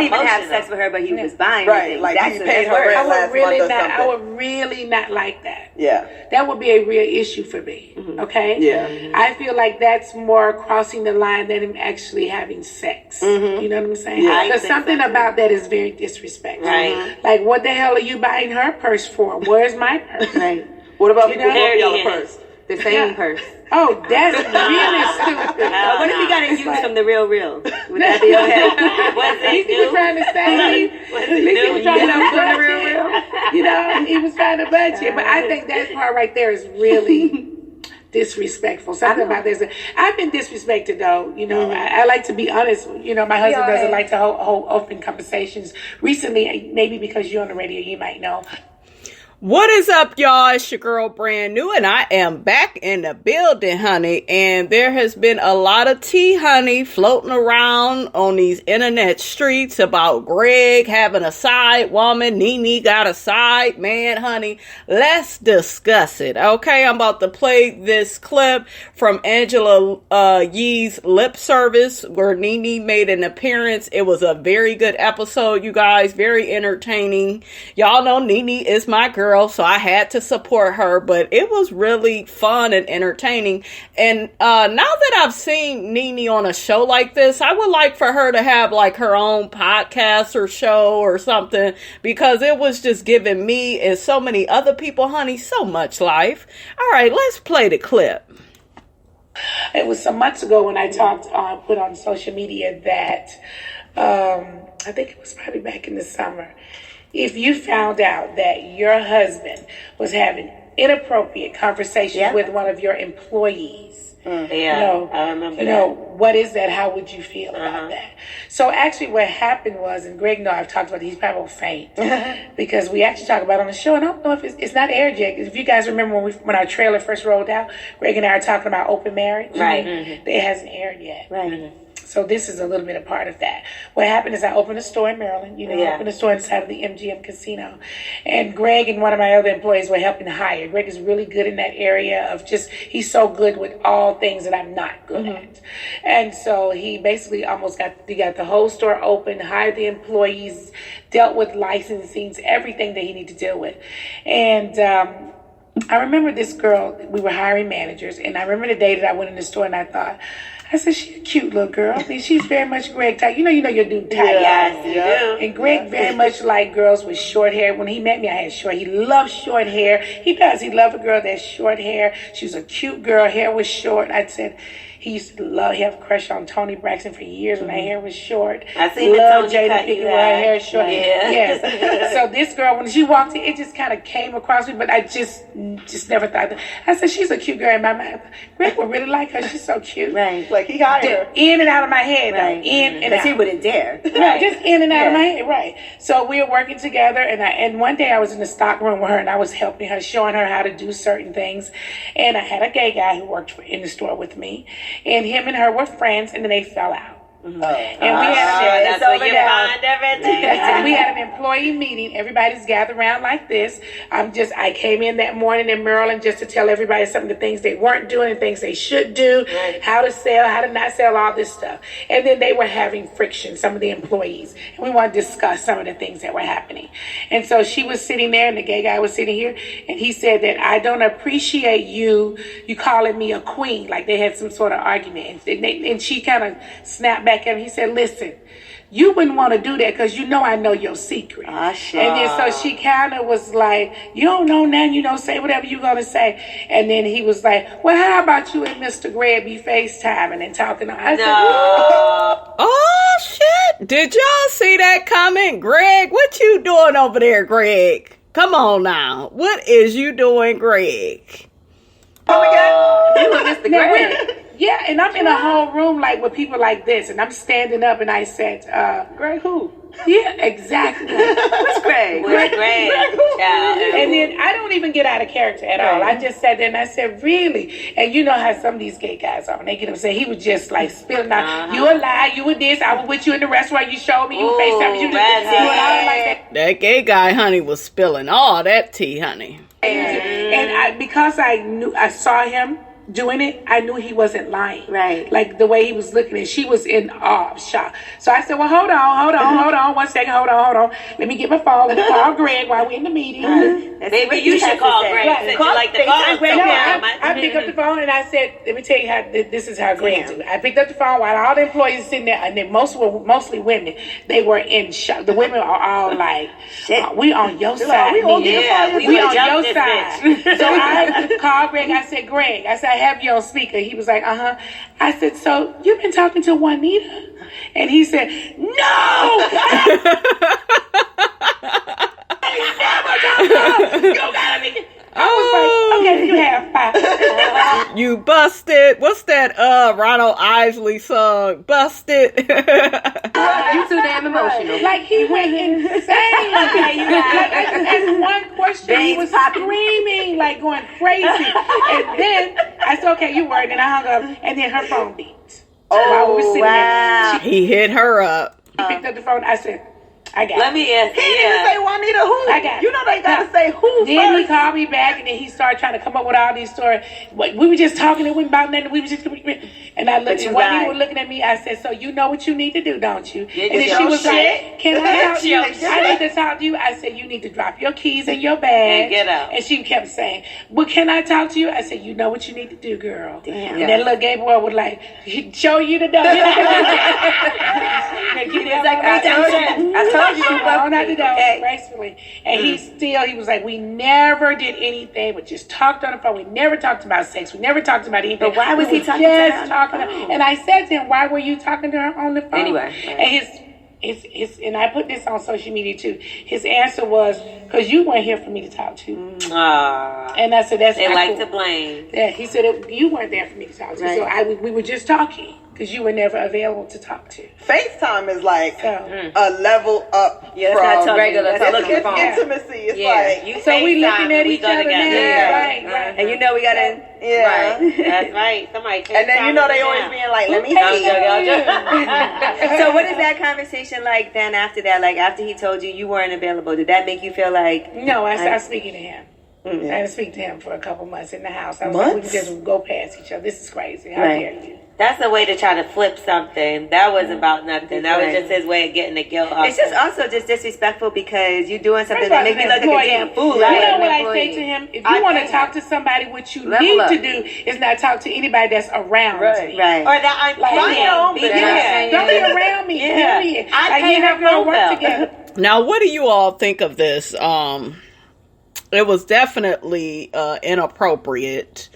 didn't even have sex with her, but he was buying right. Like he paid her rent last month or something. I would really not like that. Yeah, that would be a real issue for me. Okay. Yeah, I feel like that's more crossing the line than him actually having sex. You know what I'm saying? Because something about that is very disrespectful. Right. Like, what the hell are you buying her purse for? Where's my purse? Right. What about people giving y'all a purse? The same purse. Oh, that's really stupid. What if he got it used from the real? Would that be okay? Was it he was trying to say he was trying to put the real. You know, he was trying to budget. But I think that part right there is really disrespectful. Something about this. I've been disrespected though. You know, I like to be honest. You know, my husband doesn't like to hold open conversations. Recently, maybe because you're on the radio, you might know. What is up, y'all? It's your girl Brand New, and I am back in the building, honey. And there has been a lot of tea, honey, floating around on these internet streets about Greg having a side woman. NeNe got a side man, honey. Let's discuss it, okay? I'm about to play this clip from Angela Yee's lip service where NeNe made an appearance. It was a very good episode, you guys. Very entertaining. Y'all know NeNe is my girl. So I had to support her, but it was really fun and entertaining. And now that I've seen NeNe on a show like this, I would like for her to have like her own podcast or show or something, because it was just giving me and so many other people, honey, so much life. All right, let's play the clip. It was some months ago when I put on social media that I think it was probably back in the summer. If you found out that your husband was having inappropriate conversations with one of your employees, I remember that. What is that? How would you feel about that? So actually what happened was, and Greg know I've talked about it, he's probably faint because we actually talked about it on the show, and I don't know if it's not aired yet. If you guys remember when our trailer first rolled out, Greg and I are talking about open marriage. Right. It hasn't aired yet. Right. So this is a little bit a part of that. What happened is I opened a store in Maryland. I opened a store inside of the MGM casino. And Greg and one of my other employees were helping hire. Greg is really good in that area of he's so good with all things that I'm not good at. And so he basically got the whole store open, hired the employees, dealt with licensing, everything that he needed to deal with. And I remember this girl, we were hiring managers, and I remember the day that I went in the store and I said, she's a cute little girl. I mean, she's very much Greg type. You know your dude type. Yes, you do. And Greg very much liked girls with short hair. When he met me, I had short. He loved short hair. He does. He loved a girl that has short hair. She was a cute girl. Hair was short. I said, he used to have a crush on Toni Braxton for years when her hair was short. I seen Jada Pinkett when her hair is short. Yeah. Yes. So this girl, when she walked in, it just kind of came across me, but I just never thought that. I said, she's a cute girl in my mind. Greg would really like her. She's so cute. Right. Like he hired her. In and out of my head, right. though. In and out. He wouldn't dare. Right. Just in and out of my head, right. So we were working together, and one day I was in the stock room with her, and I was helping her, showing her how to do certain things. And I had a gay guy who worked in the store with me, and him and her were friends, and then they fell out. And we had that's where you find everything. We had an employee meeting. Everybody's gathered around like this. I came in that morning in Maryland just to tell everybody some of the things they weren't doing and things they should do, how to sell, how to not sell, all this stuff. And then they were having friction, some of the employees. And we want to discuss some of the things that were happening. And so she was sitting there, and the gay guy was sitting here, and he said that I don't appreciate you calling me a queen. Like they had some sort of argument. And she kind of snapped back at him. He said, listen, you wouldn't want to do that because I know your secret. Sure. And then so she kind of was like, you don't know now, say whatever you're going to say. And then he was like, well, how about you and Mr. Greg be FaceTiming and talking? I said, oh, shit. Did y'all see that comment? Greg, what you doing over there, Greg? Come on now. What is you doing, Greg? Oh, my God. You were Mr. Greg. Yeah, and I'm in a whole room like with people like this, and I'm standing up, and I said, Greg who? Yeah, exactly. What's Greg? Greg who? And then I don't even get out of character at all. I just sat there and I said, really? And you know how some of these gay guys are. When they get up and say, he was just like spilling out, you a lie, you were this, I was with you in the restaurant, you showed me, you FaceTime, you did all like that. That gay guy, honey, was spilling all that tea, honey. And because I saw him, doing it, I knew he wasn't lying. Right. Like the way he was looking at it, she was in awe, shock. So I said, well, hold on, 1 second, hold on. Let me get my phone. Let me call Greg while we're in the meeting. Maybe you should call Greg. Right. Call, like the call Greg. No, I picked up the phone and I said, let me tell you how this is how Greg do it. I picked up the phone while all the employees sitting there, and they mostly women. They were in shock. The women are all like, we on your side. We on your side. So I called Greg. I said, Greg, I have you on speaker. He was like, I said, so you've been talking to Juanita? And he said, no! You gotta be. I was like, okay, you have 5. You busted. What's that Ronald Isley song? Busted. You too damn emotional. Like he went insane. Okay, you got like, I just asked one question. He was screaming, like going crazy. And then I said, okay, you worried. And I hung up. And then her phone beeped. While we were sitting there. He hit her up. He picked up the phone. I said, I got Let me ask you. He didn't say Juanita who. I got You know they gotta say who Then first. he called me back, and then he started trying to come up with all these stories. We were just talking, it wasn't about nothing. We were just, and I looked, and Juanita was looking at me. I said, "So you know what you need to do, don't you?" And then she was like, "Can I talk to you? I need to talk to you." I said, "You need to drop your keys in your bag and get out." And she kept saying, "Well, can I talk to you?" I said, "You know what you need to do, girl." Damn. And that little gay boy was like, "Show you the door." It's like I told you. Going out the door gracefully. And he was like, we never did anything, but just talked on the phone. We never talked about sex. We never talked about anything. But why was he talking to her? And I said to him, why were you talking to her on the phone? Anyway. And his and I put this on social media too. His answer was, because you weren't here for me to talk to. And I said, that's they not like cool. to blame. Yeah, he said, you weren't there for me to talk to. Right. So we were just talking. Because you were never available to talk to. FaceTime is like a level up from regular phone. Intimacy. It's like so we looking at each other now. Right. And you know we gotta right. That's right. Somebody and then you know they always being like, let me see. So what is that conversation like then after that? Like after he told you weren't available, did that make you feel like No, I started speaking to him. I didn't speak to him for a couple months in the house. I was like, we can just go past each other. This is crazy. How dare you? That's a way to try to flip something. That was about nothing. That was just his way of getting the guilt off. It's just also just disrespectful because you're doing something that makes you look like a damn fool. You know what I say to him? If you want to talk to somebody, what you need to do is not talk to anybody that's around me. Right. Or that I'm paying. Don't be around me. Period. I can't have no work together. Now, what do you all think of this? It was definitely inappropriate.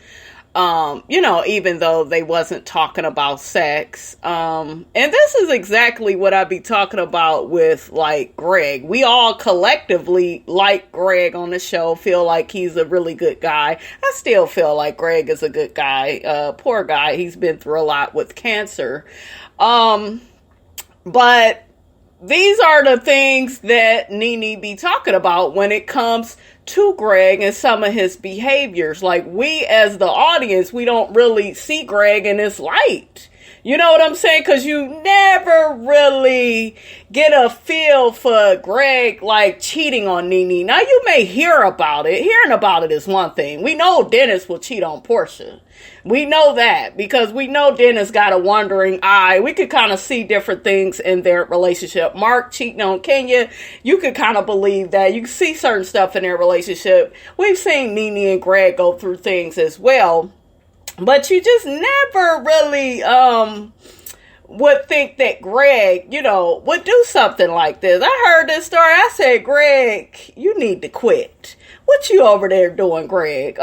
Even though they wasn't talking about sex. And this is exactly what I be talking about with, like, Greg. We all collectively like Greg on the show, feel like he's a really good guy. I still feel like Greg is a good guy. Poor guy. He's been through a lot with cancer. But these are the things that NeNe be talking about when it comes to Greg and some of his behaviors. Like, we as the audience, we don't really see Greg in this light. You know what I'm saying? Because you never really get a feel for Greg, like, cheating on NeNe. Now, you may hear about it. Hearing about it is one thing. We know Dennis will cheat on Portia. We know that because we know Dennis got a wandering eye. We could kind of see different things in their relationship. Mark cheating on Kenya, you could kind of believe that. You can see certain stuff in their relationship. We've seen NeNe and Greg go through things as well. But you just never really would think that Greg, would do something like this. I heard this story. I said, Greg, you need to quit. What you over there doing, Greg?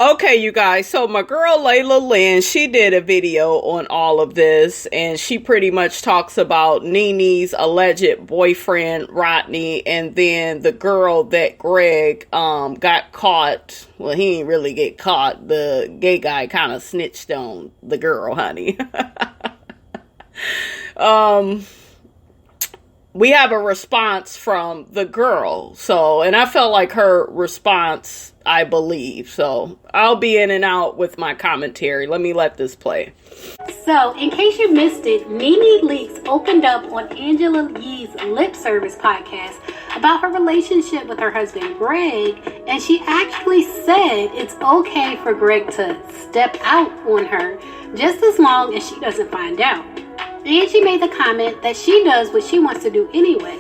Okay, you guys, so my girl Layla Lynn, she did a video on all of this, and she pretty much talks about NeNe's alleged boyfriend, Rodney, and then the girl that Greg got caught. Well, he didn't really get caught. The gay guy kind of snitched on the girl, honey. We have a response from the girl. And I felt like her response, I believe. So I'll be in and out with my commentary. Let this play. So, in case you missed it, NeNe Leakes opened up on Angela Yee's Lip Service podcast about her relationship with her husband Greg, and she actually said it's okay for Greg to step out on her just as long as she doesn't find out. And she made the comment that she does what she wants to do anyway.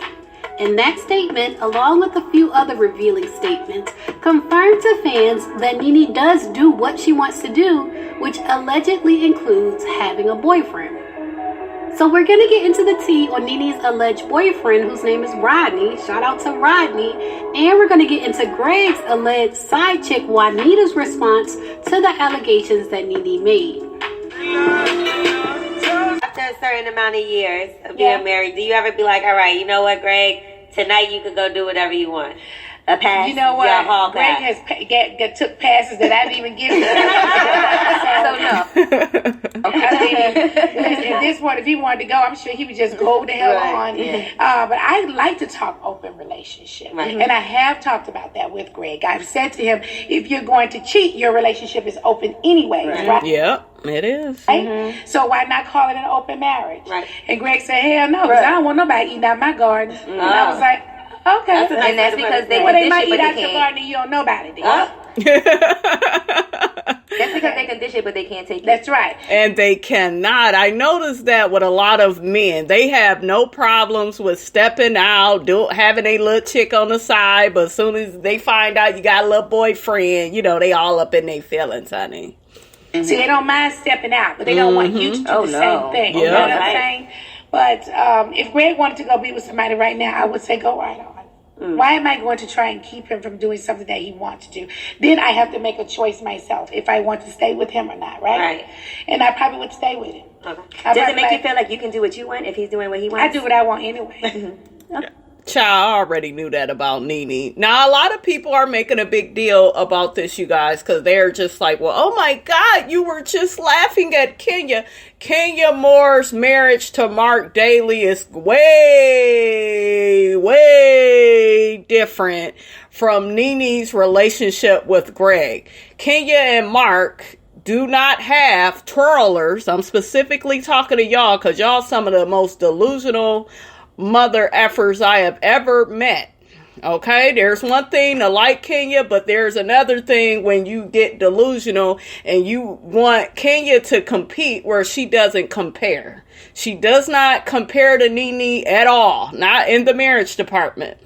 And that statement, along with a few other revealing statements, confirmed to fans that NeNe does do what she wants to do, which allegedly includes having a boyfriend. So we're going to get into the tea on NeNe's alleged boyfriend, whose name is Rodney. Shout out to Rodney. And we're going to get into Greg's alleged side chick, Juanita's response to the allegations that NeNe made. After a certain amount of years of being married, do you ever be like, all right, you know what, Greg? Tonight you can go do whatever you want. A pass. You know what? Greg has took passes that I didn't even give him. So no. Okay. At this point, if he wanted to go, I'm sure he would just go the hell on. Yeah. But I like to talk open relationship. Right. And I have talked about that with Greg. I've said to him, if you're going to cheat, your relationship is open anyway. Right? Yeah, it is. Right? Mm-hmm. So why not call it an open marriage? Right. And Greg said, hell no, because I don't want nobody eating out my garden. And I was like, okay. And that's because they might eat out your garden and you don't know about it. That's because they can dish it, but they can't take it. That's right. And they cannot. I noticed that with a lot of men. They have no problems with stepping out, having a little chick on the side, but as soon as they find out you got a little boyfriend, you know, they all up in their feelings, honey. Mm-hmm. See, they don't mind stepping out, but they don't want you to do the same thing. You know what I'm saying? But if Greg wanted to go be with somebody right now, I would say go right on. Why am I going to try and keep him from doing something that he wants to do? Then I have to make a choice myself if I want to stay with him or not, right? And I probably would stay with him. Okay. Does it make you feel like you can do what you want if he's doing what he wants? I do what I want anyway. Okay. Child, I already knew that about NeNe. Now, a lot of people are making a big deal about this, you guys, because they're just like, well, oh my God, you were just laughing at Kenya. Kenya Moore's marriage to Mark Daly is way, way different from NeNe's relationship with Greg. Kenya and Mark do not have twirlers. I'm specifically talking to y'all because y'all some of the most delusional mother effers I have ever met. Okay, there's one thing to like Kenya, but there's another thing when you get delusional and you want Kenya to compete where she doesn't compare. She does not compare to NeNe at all, not in the marriage department.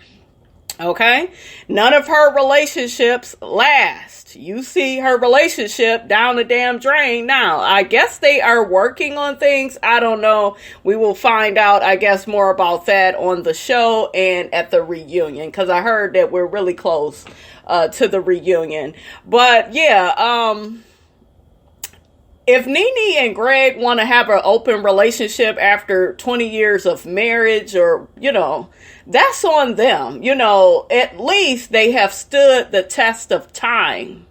Okay, none of her relationships last. You see her relationship down the damn drain now. I guess they are working on things. I don't know. We will find out, I guess, more about that on the show and at the reunion, because I heard that we're really close to the reunion. But yeah, if NeNe and Greg want to have an open relationship after 20 years of marriage, or, you know, that's on them. You know, at least they have stood the test of time.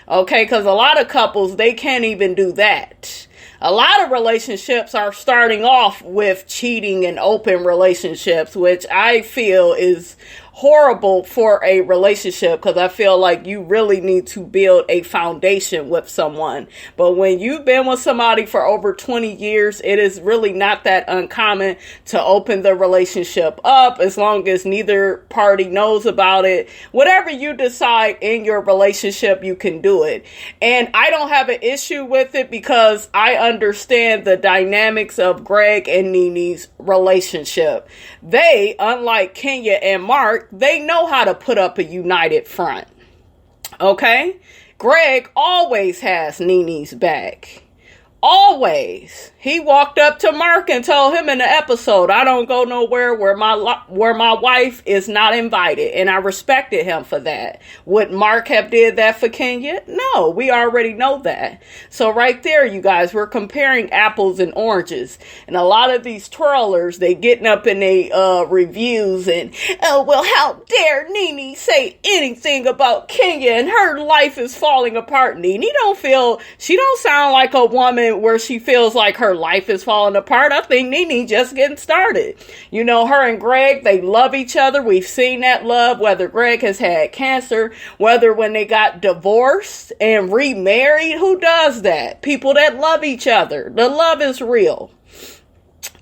Okay, because a lot of couples, they can't even do that. A lot of relationships are starting off with cheating and open relationships, which I feel is horrible for a relationship, because I feel like you really need to build a foundation with someone. But when you've been with somebody for over 20 years, it is really not that uncommon to open the relationship up, as long as neither party knows about it. Whatever you decide in your relationship, you can do it. And I don't have an issue with it because I understand the dynamics of Greg and NeNe's relationship. They, unlike Kenya and Mark, they know how to put up a united front. Okay? Greg always has NeNe's back. Always. He walked up to Mark and told him in the episode, I don't go nowhere where my wife is not invited. And I respected him for that. Would Mark have did that for Kenya? No, we already know that. So right there, you guys, we're comparing apples and oranges. And a lot of these twirlers, they getting up in their reviews and, oh, well, how dare NeNe say anything about Kenya and her life is falling apart. NeNe she don't sound like a woman where she feels like her life is falling apart. I think NeNe just getting started. You know, her and Greg, they love each other. We've seen that love, whether Greg has had cancer, whether when they got divorced and remarried. Who does that? People that love each other. The love is real.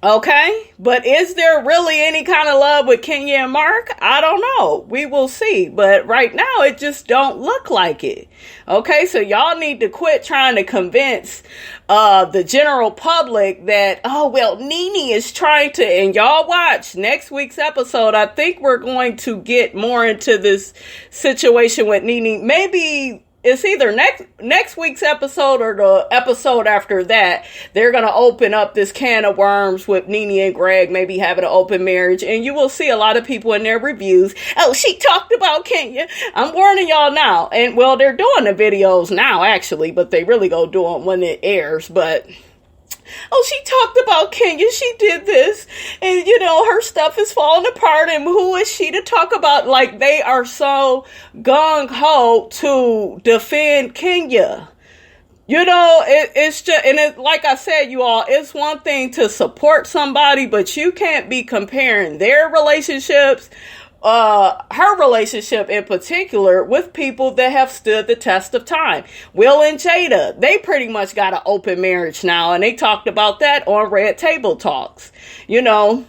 Okay, but is there really any kind of love with Kenya and Mark? I don't know. We will see. But right now, it just don't look like it. Okay, so y'all need to quit trying to convince the general public that, oh, well, NeNe is trying to, and y'all watch next week's episode. I think we're going to get more into this situation with NeNe. Maybe it's either next week's episode or the episode after that. They're going to open up this can of worms with NeNe and Greg, maybe having an open marriage. And you will see a lot of people in their reviews. Oh, she talked about Kenya. I'm warning y'all now. And well, they're doing the videos now, actually, but they really go do them when it airs. But oh, she talked about Kenya. She did this. And, you know, her stuff is falling apart. And who is she to talk about? Like, they are so gung-ho to defend Kenya. You know, it's just, and it, like I said, you all, it's one thing to support somebody, but you can't be comparing their relationships, her relationship in particular, with people that have stood the test of time. Will and Jada, they pretty much got an open marriage now, and they talked about that on Red Table Talks. You know,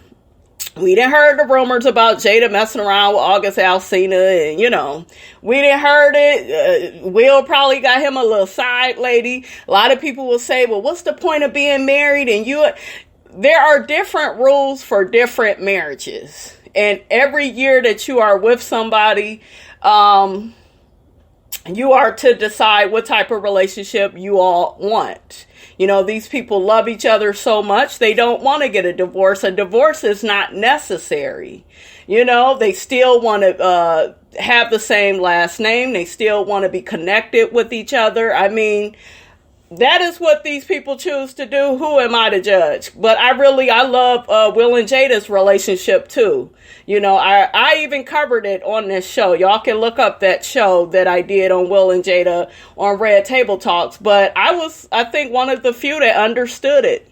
we didn't heard the rumors about Jada messing around with August Alsina, and, you know, we didn't heard it. Will probably got him a little side lady. A lot of people will say, well, what's the point of being married? And there are different rules for different marriages. And every year that you are with somebody, you are to decide what type of relationship you all want. You know, these people love each other so much, they don't want to get a divorce. A divorce is not necessary. You know, they still want to have the same last name. They still want to be connected with each other. I mean, that is what these people choose to do. Who am I to judge? But I love Will and Jada's relationship too. You know, I even covered it on this show. Y'all can look up that show that I did on Will and Jada on Red Table Talks. But I think, one of the few that understood it.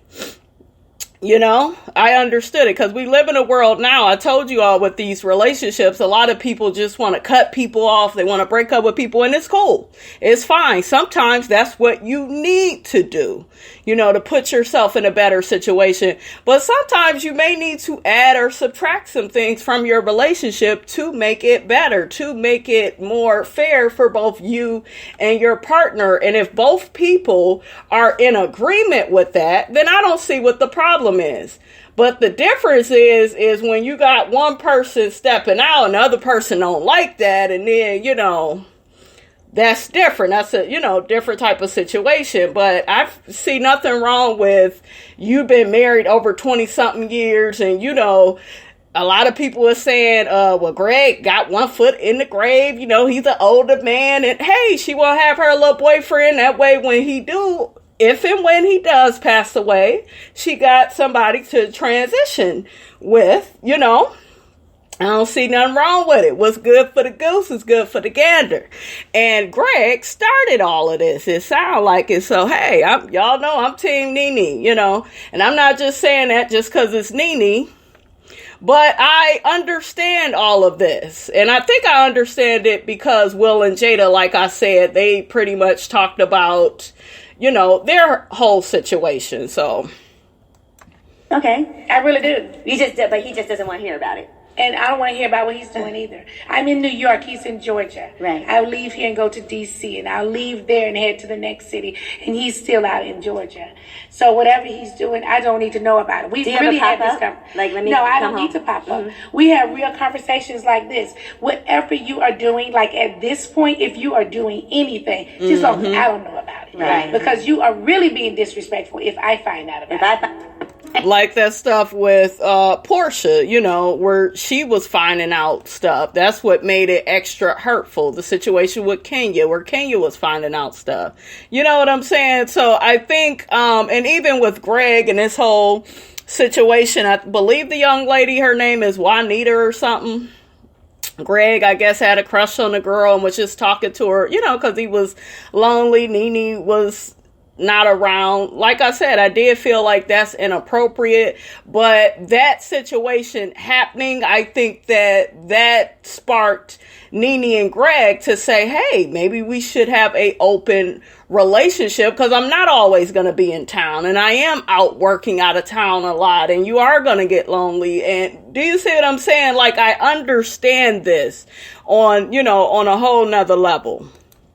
You know, I understood it because we live in a world now. I told you all, with these relationships, a lot of people just want to cut people off. They want to break up with people, and it's cool. It's fine. Sometimes that's what you need to do, you know, to put yourself in a better situation. But sometimes you may need to add or subtract some things from your relationship to make it better, to make it more fair for both you and your partner. And if both people are in agreement with that, then I don't see what the problem is. But the difference is when you got one person stepping out and the other person don't like that, and then, you know, that's different. That's a, you know, different type of situation. But I see nothing wrong with you've been married over 20 something years, and, you know, a lot of people are saying, well, Greg got one foot in the grave. You know, he's an older man, and hey, she won't have her little boyfriend. That way, when he do, if and when he does pass away, she got somebody to transition with, you know. I don't see nothing wrong with it. What's good for the goose is good for the gander. And Greg started all of this. It sounds like it. So, hey, y'all know I'm Team NeNe, you know. And I'm not just saying that just because it's NeNe. But I understand all of this. And I think I understand it because Will and Jada, like I said, they pretty much talked about, you know, their whole situation. So, okay, I really do. But he just doesn't want to hear about it. And I don't want to hear about what he's doing either. I'm in New York. He's in Georgia. Right. I'll leave here and go to D.C. and I'll leave there and head to the next city. And he's still out in Georgia. So whatever he's doing, I don't need to know about it. We really had this conversation. No, I don't need to pop up. We have real conversations like this. Whatever you are doing, like at this point, if you are doing anything, just I don't know about it. Right. Because you are really being disrespectful if I find out about it. Like that stuff with Portia, you know, where she was finding out stuff. That's what made it extra hurtful. The situation with Kenya, where Kenya was finding out stuff. You know what I'm saying? So I think, and even with Greg and this whole situation, I believe the young lady, her name is Juanita or something. Greg, I guess, had a crush on the girl and was just talking to her, you know, because he was lonely. NeNe was not around. Like I said, I did feel like that's inappropriate, but that situation happening, I think that sparked NeNe and Greg to say, hey, maybe we should have a open relationship, because I'm not always going to be in town, and I am out working out of town a lot, and you are going to get lonely. And do you see what I'm saying? Like, I understand this on a whole nother level.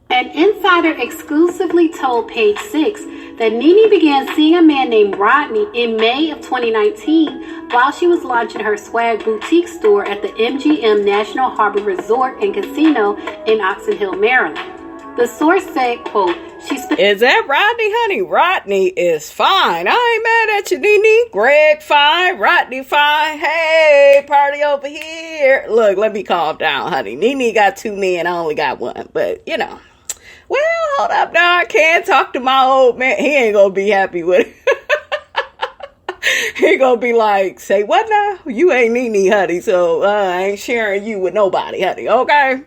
An insider exclusively told Page Six that NeNe began seeing a man named Rodney in May of 2019 while she was launching her swag boutique store at the MGM National Harbor Resort and Casino in Oxon Hill, Maryland. The source said, quote, Is that Rodney, honey? Rodney is fine. I ain't mad at you, NeNe. Greg fine. Rodney fine. Hey, party over here. Look, let me calm down, honey. NeNe got 2 men. I only got 1. But, well, hold up now. I can't talk to my old man. He ain't gonna be happy with it. He gonna be like, say what now? You ain't NeNe, honey, so I ain't sharing you with nobody, honey, okay?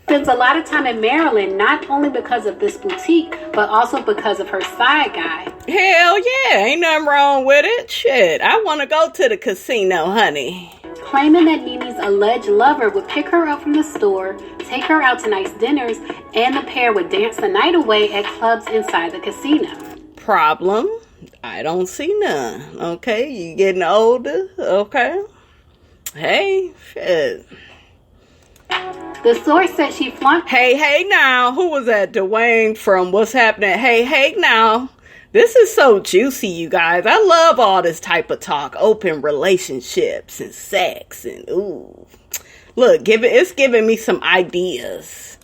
Spends a lot of time in Maryland, not only because of this boutique, but also because of her side guy. Hell yeah, ain't nothing wrong with it. Shit, I want to go to the casino, honey. Claiming that NeNe's alleged lover would pick her up from the store, take her out to nice dinners, and the pair would dance the night away at clubs inside the casino. Problem? I don't see none. Okay, you getting older? Okay. Hey, shit. The source said she flunked. Hey now. Who was that? Dwayne from What's Happening? Hey now. This is so juicy, you guys. I love all this type of talk. Open relationships and sex and ooh. Look, it's giving me some ideas.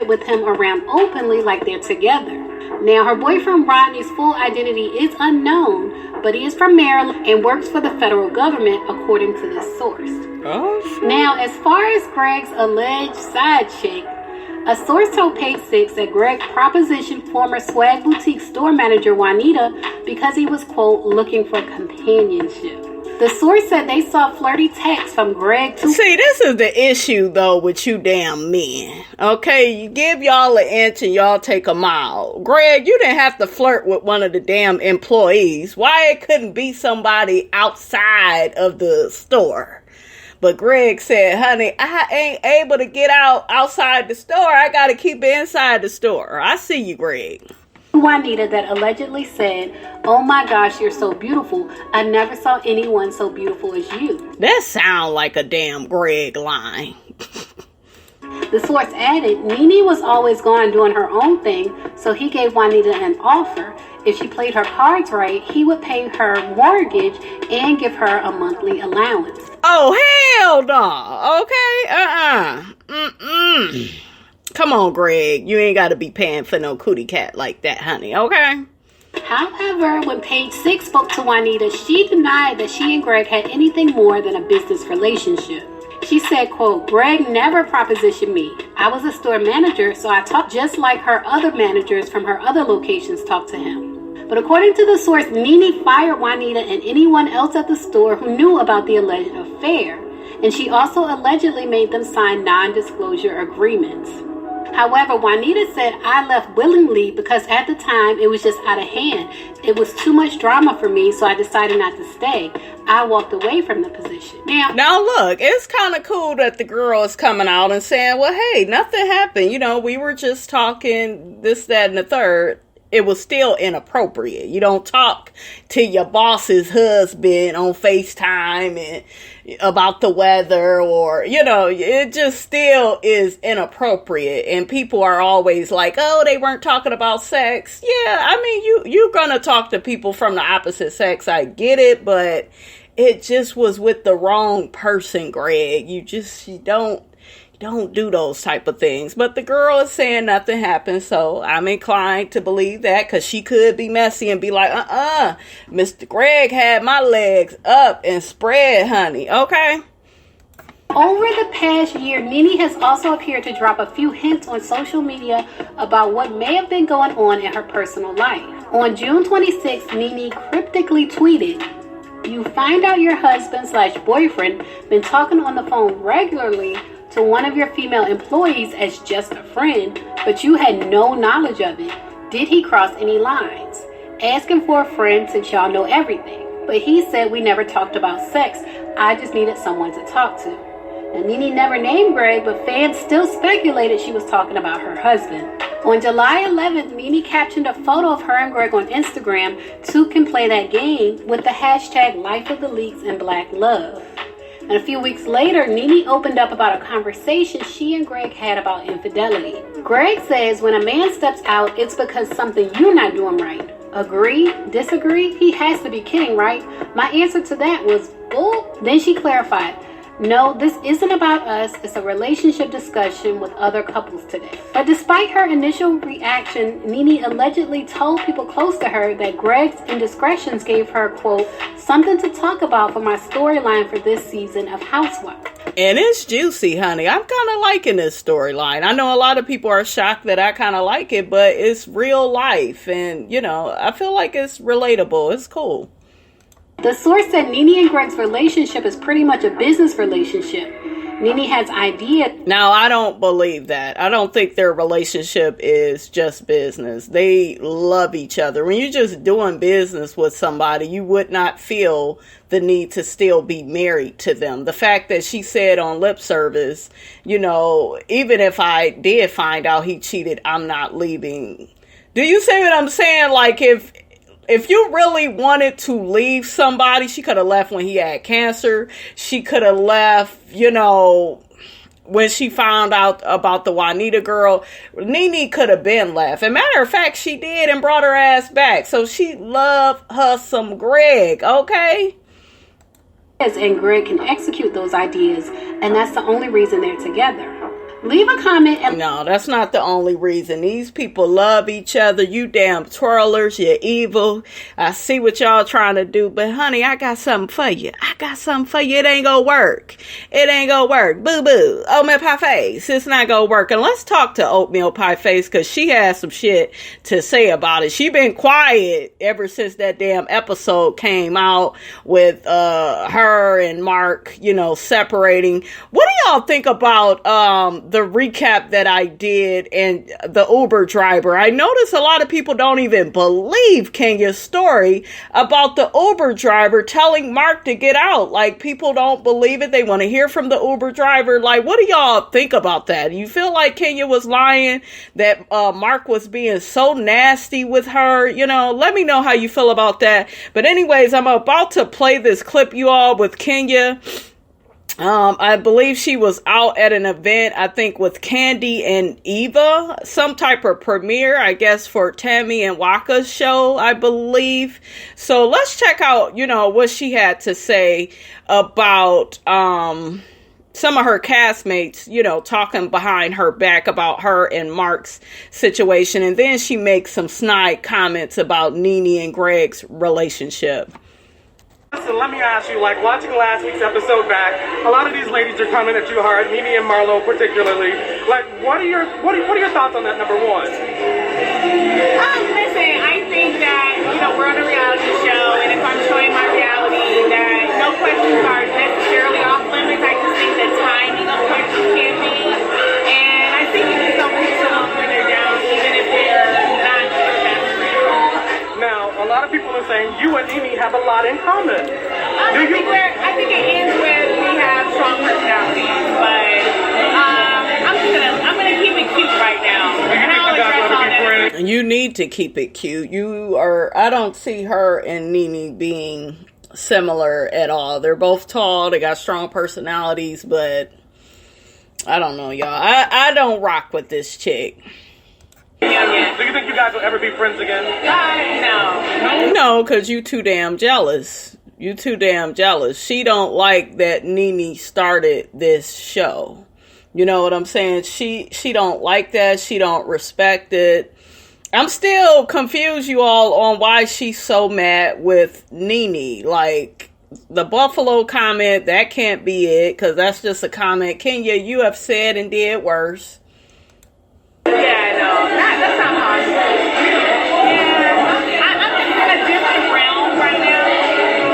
With him around openly like they're together. Now, her boyfriend Rodney's full identity is unknown, but he is from Maryland and works for the federal government, according to this source. Oh. Now, as far as Greg's alleged side chick, a source told Page Six that Greg propositioned former swag boutique store manager Juanita because he was, quote, looking for companionship. The source said they saw flirty texts from Greg to... See, this is the issue, though, with you damn men. Okay, you give y'all an inch and y'all take a mile. Greg, you didn't have to flirt with one of the damn employees. Why it couldn't be somebody outside of the store? But Greg said, honey, I ain't able to get outside the store. I got to keep it inside the store. I see you, Greg. Juanita that allegedly said, oh my gosh, you're so beautiful. I never saw anyone so beautiful as you. That sound like a damn Greg line. The source added, NeNe was always gone doing her own thing, so he gave Juanita an offer. If she played her cards right, he would pay her mortgage and give her a monthly allowance. Oh, hell no. Okay. Come on, Greg. You ain't got to be paying for no cootie cat like that, honey. Okay? However, when Page Six spoke to Juanita, she denied that she and Greg had anything more than a business relationship. She said, quote, Greg never propositioned me. I was a store manager, so I talked just like her other managers from her other locations talked to him. But according to the source, NeNe fired Juanita and anyone else at the store who knew about the alleged affair. And she also allegedly made them sign non-disclosure agreements. However, Juanita said, I left willingly because at the time it was just out of hand. It was too much drama for me, so I decided not to stay. I walked away from the position. Now look, it's kind of cool that the girl is coming out and saying, well, hey, nothing happened. We were just talking this, that, and the third. It was still inappropriate. You don't talk to your boss's husband on FaceTime and about the weather or, it just still is inappropriate. And people are always like, oh, they weren't talking about sex. Yeah, I mean, you're going to talk to people from the opposite sex. I get it, but it just was with the wrong person, Greg. You don't do those type of things. But the girl is saying nothing happened, so I'm inclined to believe that, because she could be messy and be like, Mr. Greg had my legs up and spread, honey. Okay? Over the past year, NeNe has also appeared to drop a few hints on social media about what may have been going on in her personal life. On June 26th, NeNe cryptically tweeted, you find out your husband/boyfriend been talking on the phone regularly to one of your female employees as just a friend, but you had no knowledge of it, did he cross any lines? Asking for a friend since y'all know everything. But he said we never talked about sex. I just needed someone to talk to. And NeNe never named Greg, but fans still speculated she was talking about her husband. On July 11th, NeNe captioned a photo of her and Greg on Instagram. Two can play that game with the hashtag Life of the Leaks and Black Love. And a few weeks later, NeNe opened up about a conversation she and Greg had about infidelity. Greg says when a man steps out, it's because something you're not doing right. Agree? Disagree? He has to be kidding, right? My answer to that was, bull. Then she clarified, no, this isn't about us. It's a relationship discussion with other couples today. But despite her initial reaction, NeNe allegedly told people close to her that Greg's indiscretions gave her, quote, something to talk about for my storyline for this season of Housewives. And it's juicy, honey. I'm kind of liking this storyline. I know a lot of people are shocked that I kind of like it, but it's real life. And, you know, I feel like it's relatable. It's cool. The source said NeNe and Greg's relationship is pretty much a business relationship. NeNe has ideas. Now, I don't believe that. I don't think their relationship is just business. They love each other. When you're just doing business with somebody, you would not feel the need to still be married to them. The fact that she said on lip service, you know, even if I did find out he cheated, I'm not leaving. Do you see what I'm saying? Like, if you really wanted to leave somebody, she could have left when he had cancer. She could have left, you know, when she found out about the Juanita girl. NeNe could have been left. As a matter of fact, she did and brought her ass back. So she loved her some Greg, okay? And Greg can execute those ideas, and that's the only reason they're together. Leave a comment. No, that's not the only reason. These people love each other. You damn twirlers. You're evil. I see what y'all trying to do. But, honey, I got something for you. It ain't gonna work. Boo-boo. Oatmeal Pie Face. It's not gonna work. And let's talk to Oatmeal Pie Face because she has some shit to say about it. She been quiet ever since that damn episode came out with her and Mark, you know, separating. What do y'all think about the recap that I did and the Uber driver? I noticed a lot of people don't even believe Kenya's story about the Uber driver telling Mark to get out. Like, people don't believe it. They want to hear from the Uber driver. Like, what do y'all think about that? You feel like Kenya was lying, that Mark was being so nasty with her? You know, let me know how you feel about that. But anyways, I'm about to play this clip, you all, with Kenya. I believe she was out at an event, I think with Candy and Eva, some type of premiere, I guess, for Tammy and Waka's show, I believe. So let's check out, you know, what she had to say about, some of her castmates, you know, talking behind her back about her and Mark's situation. And then she makes some snide comments about NeNe and Greg's relationship. So let me ask you, like, watching last week's episode back, a lot of these ladies are coming at you hard, NeNe and Marlo particularly. Like, what are your thoughts on that, number one? Listen, I think that, you know, we're on a reality show, and if I'm showing my reality, that no questions are necessarily off limits. I just think the timing of questions can be, and I think you can tell people when they're down, even if they're not your best friend. Now, a lot of people are saying you and NeNe have a lot in common. I think it ends with we have strong personalities, but I'm gonna keep it cute right now. And I'll address all that. You need to keep it cute. I don't see her and NeNe being similar at all. They're both tall, they got strong personalities, but I don't know, y'all. I don't rock with this chick. Yeah. Do you think you guys will ever be friends again? No. No, because you too damn jealous. She don't like that NeNe started this show. You know what I'm saying? She don't like that. She don't respect it. I'm still confused, you all, on why she's so mad with NeNe. Like, the Buffalo comment, that can't be it, because that's just a comment. Kenya, you have said and did worse. Yeah, no, that's not possible. Yeah, I'm just in a different realm right now,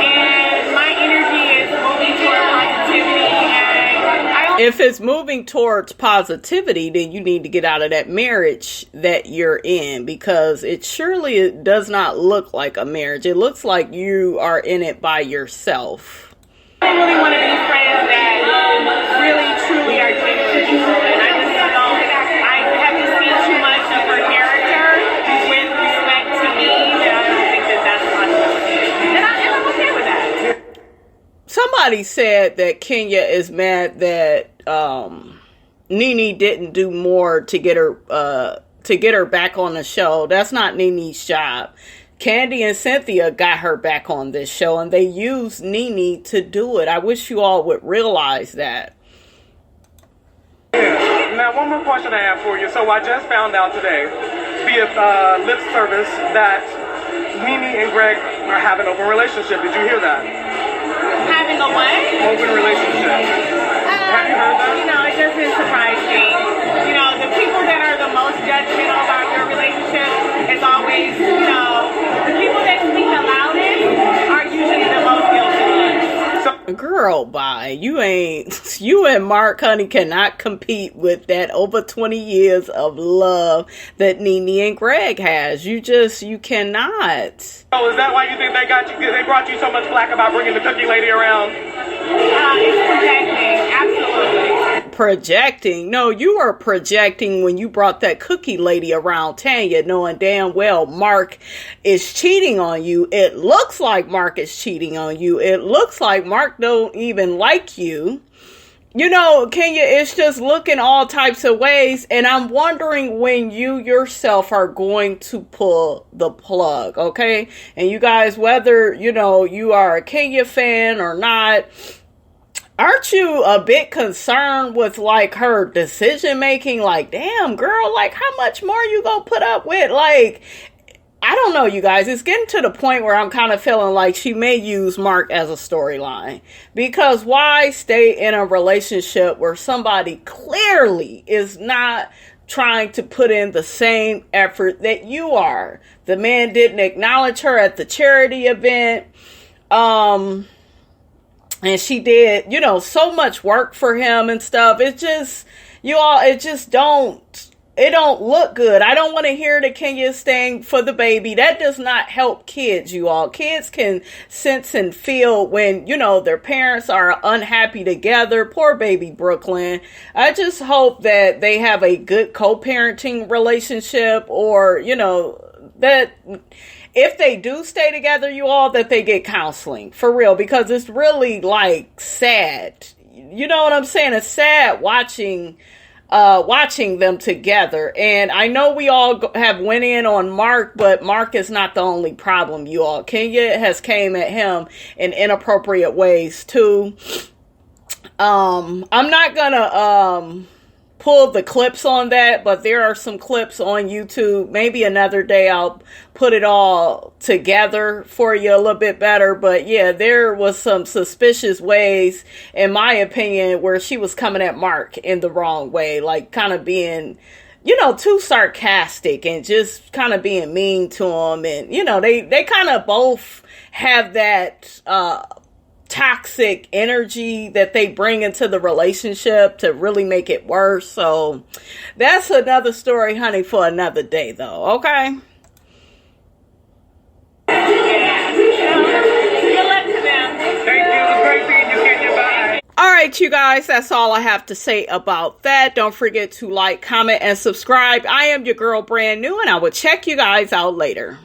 and my energy is moving toward positivity, and I don't if it's moving towards positivity, then you need to get out of that marriage that you're in, because it surely does not look like a marriage. It looks like you are in it by yourself. I really want to be friends that really, truly are genuine. And I just don't, I haven't seen too much of her character with respect to me that I don't think that that's possible. And I'm okay with that. Somebody said that Kenya is mad that NeNe didn't do more to get her back on the show. That's not NeNe's job. Candy and Cynthia got her back on this show, and they used NeNe to do it. I wish you all would realize that. Yeah. Now, one more question I have for you. So I just found out today, via lip service, that NeNe and Greg are having an open relationship. Did you hear that? Having a what? Open relationship. Have you heard that? You know, it doesn't surprise me. You know, the people that are the most judgmental about their relationship is always, you know, the people that speak the loudest are usually the most guilty. Girl, bye. You and Mark, honey, cannot compete with that over 20 years of love that NeNe and Greg has. You cannot. Oh, is that why you think they brought you so much flack about bringing the cookie lady around? It's projecting, absolutely. Projecting? No, you were projecting when you brought that cookie lady around Tanya, knowing damn well Mark is cheating on you. It looks like Mark is cheating on you. It looks like Mark don't even like you. You know, Kenya, it's just looking all types of ways, and I'm wondering when you yourself are going to pull the plug, okay? And you guys, whether, you know, you are a Kenya fan or not, aren't you a bit concerned with, like, her decision making? Like, damn, girl, like, how much more you gonna put up with? Like, I don't know, you guys. It's getting to the point where I'm kind of feeling like she may use Mark as a storyline. Because why stay in a relationship where somebody clearly is not trying to put in the same effort that you are? The man didn't acknowledge her at the charity event. And she did, you know, so much work for him and stuff. It just, it don't look good. I don't want to hear that Kenya is staying for the baby. That does not help kids, you all. Kids can sense and feel when, you know, their parents are unhappy together. Poor baby Brooklyn. I just hope that they have a good co-parenting relationship, or, you know, that if they do stay together, you all, that they get counseling for real, because it's really like sad. You know what I'm saying? It's sad watching them together. And I know we all have went in on Mark, but Mark is not the only problem, you all. Kenya has came at him in inappropriate ways too. I'm not gonna pull the clips on that, but there are some clips on YouTube. Maybe another day I'll put it all together for you a little bit better. But yeah, there was some suspicious ways, in my opinion, where she was coming at Mark in the wrong way, like kind of being, you know, too sarcastic and just kind of being mean to him. And, you know, they kind of both have that, toxic energy that they bring into the relationship to really make it worse. So that's another story, honey, for another day though. Okay. All right, you guys, that's all I have to say about that. Don't forget to like, comment, and subscribe. I am your girl, Brand New, and I will check you guys out later.